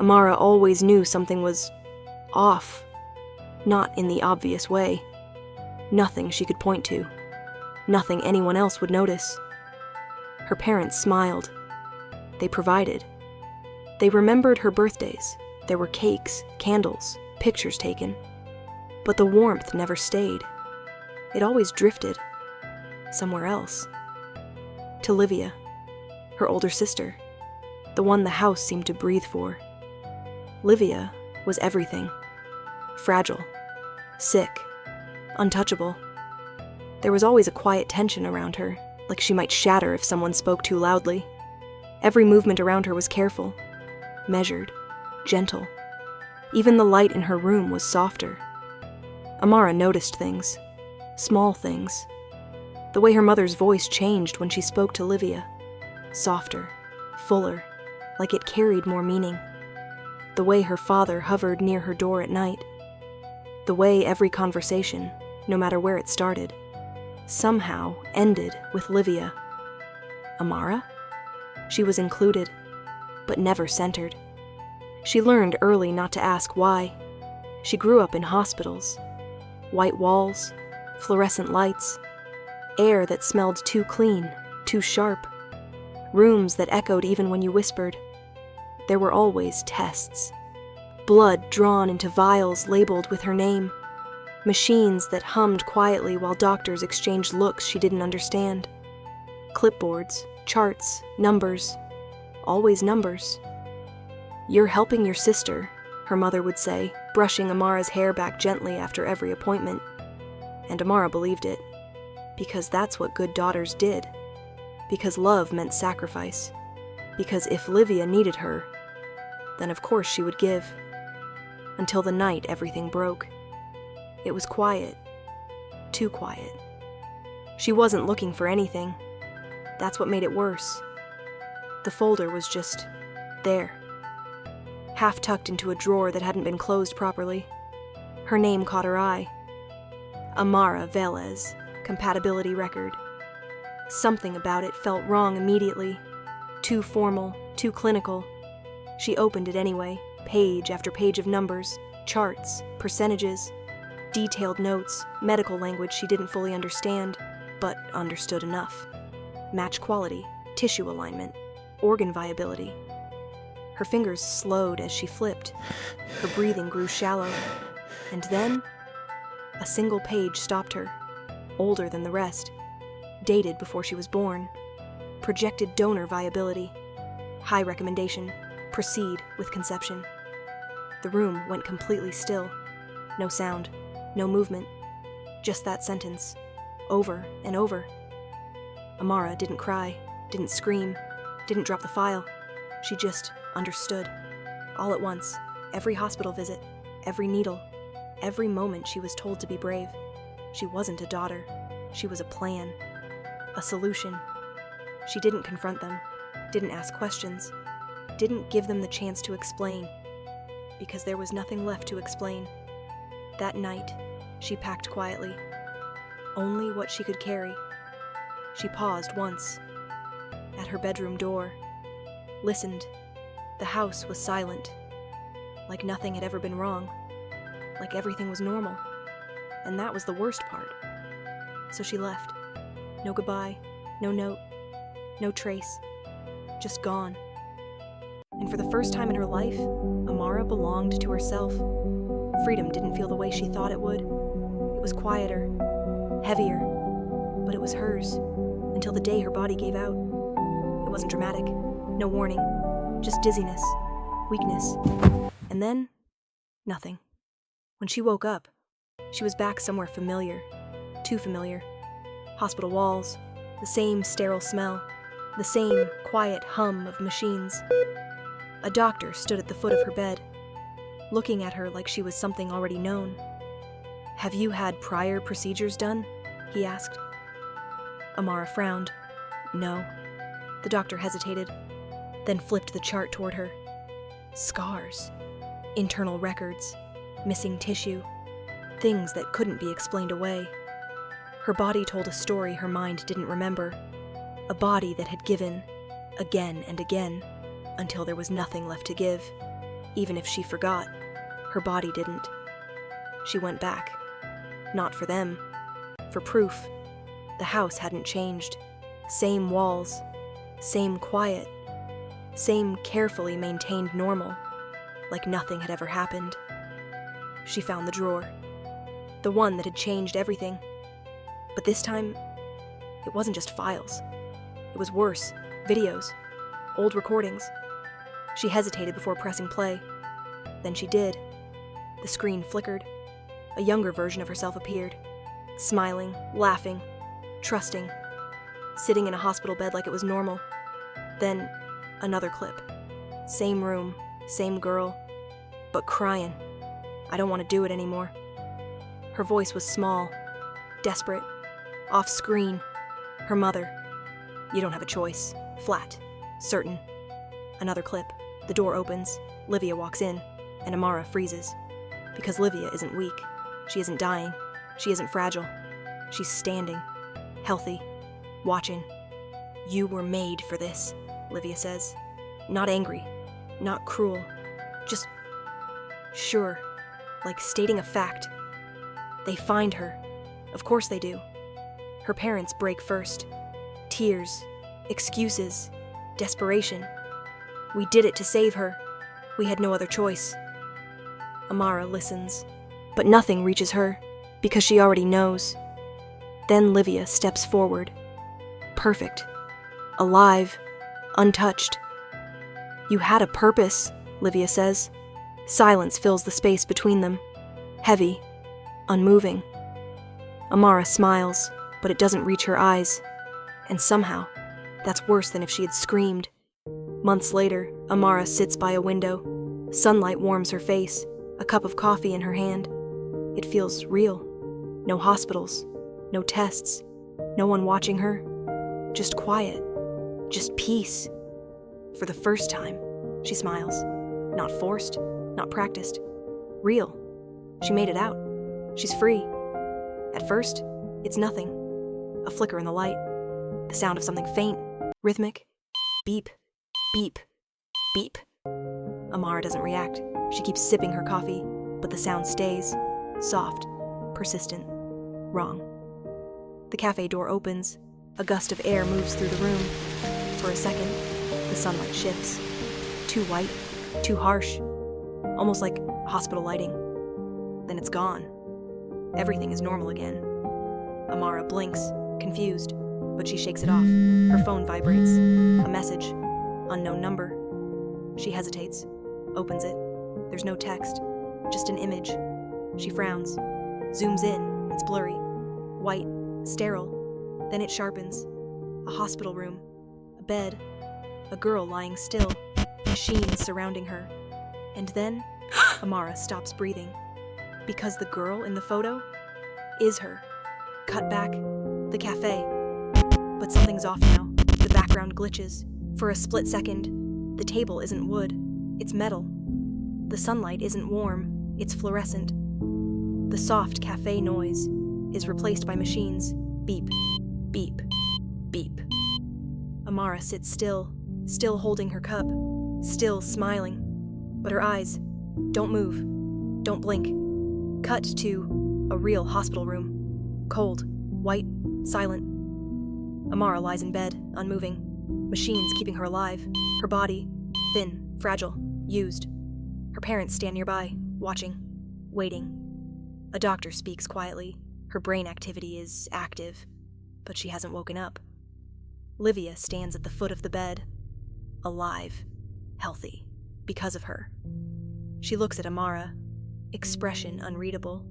Amara always knew something was off, not in the obvious way. Nothing she could point to. Nothing anyone else would notice. Her parents smiled. They provided. They remembered her birthdays. There were cakes, candles, pictures taken. But the warmth never stayed. It always drifted. Somewhere else. To Livia, her older sister, the one the house seemed to breathe for. Livia was everything. Fragile, sick, untouchable. There was always a quiet tension around her, like she might shatter if someone spoke too loudly. Every movement around her was careful, measured, gentle. Even the light in her room was softer. Amara noticed things, small things. The way her mother's voice changed when she spoke to Livia. Softer, fuller, like it carried more meaning. The way her father hovered near her door at night. The way every conversation, no matter where it started, somehow ended with Livia. Amara? She was included, but never centered. She learned early not to ask why. She grew up in hospitals. White walls, fluorescent lights, air that smelled too clean, too sharp, rooms that echoed even when you whispered. There were always tests. Blood drawn into vials labeled with her name. Machines that hummed quietly while doctors exchanged looks she didn't understand. Clipboards, charts, numbers. Always numbers. "You're helping your sister," her mother would say, brushing Amara's hair back gently after every appointment. And Amara believed it. Because that's what good daughters did. Because love meant sacrifice. Because if Livia needed her, then of course she would give. Until the night everything broke. It was quiet. Too quiet. She wasn't looking for anything. That's what made it worse. The folder was just there. Half tucked into a drawer that hadn't been closed properly. Her name caught her eye. Amara Velez, compatibility record. Something about it felt wrong immediately. Too formal, too clinical. She opened it anyway, page after page of numbers, charts, percentages, detailed notes, medical language she didn't fully understand, but understood enough. Match quality, tissue alignment, organ viability. Her fingers slowed as she flipped. Her breathing grew shallow. And then, a single page stopped her, older than the rest, dated before she was born. Projected donor viability. High recommendation. Proceed with conception. The room went completely still. No sound, no movement. Just that sentence, over and over. Amara didn't cry, didn't scream, didn't drop the file. She just understood. All at once, every hospital visit, every needle, every moment she was told to be brave. She wasn't a daughter. She was a plan. A solution. She didn't confront them, didn't ask questions, didn't give them the chance to explain, because there was nothing left to explain. That night, she packed quietly. Only what she could carry. She paused once, at her bedroom door, listened. The house was silent, like nothing had ever been wrong, like everything was normal, and that was the worst part. So she left. No goodbye, no note, no trace, just gone. And for the first time in her life, Amara belonged to herself. Freedom didn't feel the way she thought it would. It was quieter, heavier, but it was hers, until the day her body gave out. It wasn't dramatic, no warning, just dizziness, weakness, and then, nothing. When she woke up, she was back somewhere familiar, too familiar. Hospital walls, the same sterile smell, the same quiet hum of machines. A doctor stood at the foot of her bed, looking at her like she was something already known. "Have you had prior procedures done?" he asked. Amara frowned. "No." The doctor hesitated, then flipped the chart toward her. Scars, internal records, missing tissue, things that couldn't be explained away. Her body told a story her mind didn't remember, a body that had given, again and again, until there was nothing left to give. Even if she forgot, her body didn't. She went back. Not for them. For proof. The house hadn't changed. Same walls. Same quiet. Same carefully maintained normal. Like nothing had ever happened. She found the drawer. The one that had changed everything. But this time, it wasn't just files. It was worse. Videos. Old recordings. She hesitated before pressing play. Then she did. The screen flickered. A younger version of herself appeared. Smiling, laughing, trusting. Sitting in a hospital bed like it was normal. Then, another clip. Same room, same girl, but crying. I don't want to do it anymore. Her voice was small, desperate, off-screen. Her mother. You don't have a choice. Flat. Certain. Another clip. The door opens. Livia walks in, and Amara freezes. Because Livia isn't weak. She isn't dying. She isn't fragile. She's standing. Healthy. Watching. You were made for this, Livia says. Not angry. Not cruel. Just sure. Like stating a fact. They find her. Of course they do. Her parents break first. Tears. Excuses. Desperation. We did it to save her. We had no other choice. Amara listens. But nothing reaches her, because she already knows. Then Livia steps forward. Perfect. Alive. Untouched. You had a purpose, Livia says. Silence fills the space between them. Heavy. Unmoving. Amara smiles, but it doesn't reach her eyes. And somehow, that's worse than if she had screamed. Months later, Amara sits by a window. Sunlight warms her face, a cup of coffee in her hand. It feels real. No hospitals, no tests, no one watching her. Just quiet. Just peace. For the first time, she smiles. Not forced, not practiced. Real. She made it out. She's free. At first, it's nothing. A flicker in the light. The sound of something faint, rhythmic. Beep, beep, beep. Amara doesn't react. She keeps sipping her coffee, but the sound stays. Soft, persistent, wrong. The cafe door opens. A gust of air moves through the room. For a second, the sunlight shifts. Too white, too harsh, almost like hospital lighting. Then it's gone. Everything is normal again. Amara blinks, confused, but she shakes it off. Her phone vibrates. A message. Unknown number. She hesitates, opens it. There's no text, just an image. She frowns, zooms in. It's blurry, white, sterile. Then it sharpens. A hospital room, a bed, a girl lying still, machines surrounding her. And then, Amara stops breathing. Because the girl in the photo is her. Cut back, the cafe. But something's off now. The background glitches. For a split second, the table isn't wood, it's metal. The sunlight isn't warm, it's fluorescent. The soft cafe noise is replaced by machines. Beep, beep, beep. Amara sits still holding her cup, still smiling. But her eyes don't move, don't blink. Cut to a real hospital room. Cold, white, silent. Amara lies in bed, unmoving. Machines keeping her alive. Her body, thin, fragile, used. Her parents stand nearby, watching, waiting. A doctor speaks quietly. Her brain activity is active, but she hasn't woken up. Livia stands at the foot of the bed, alive, healthy, because of her. She looks at Amara, expression unreadable.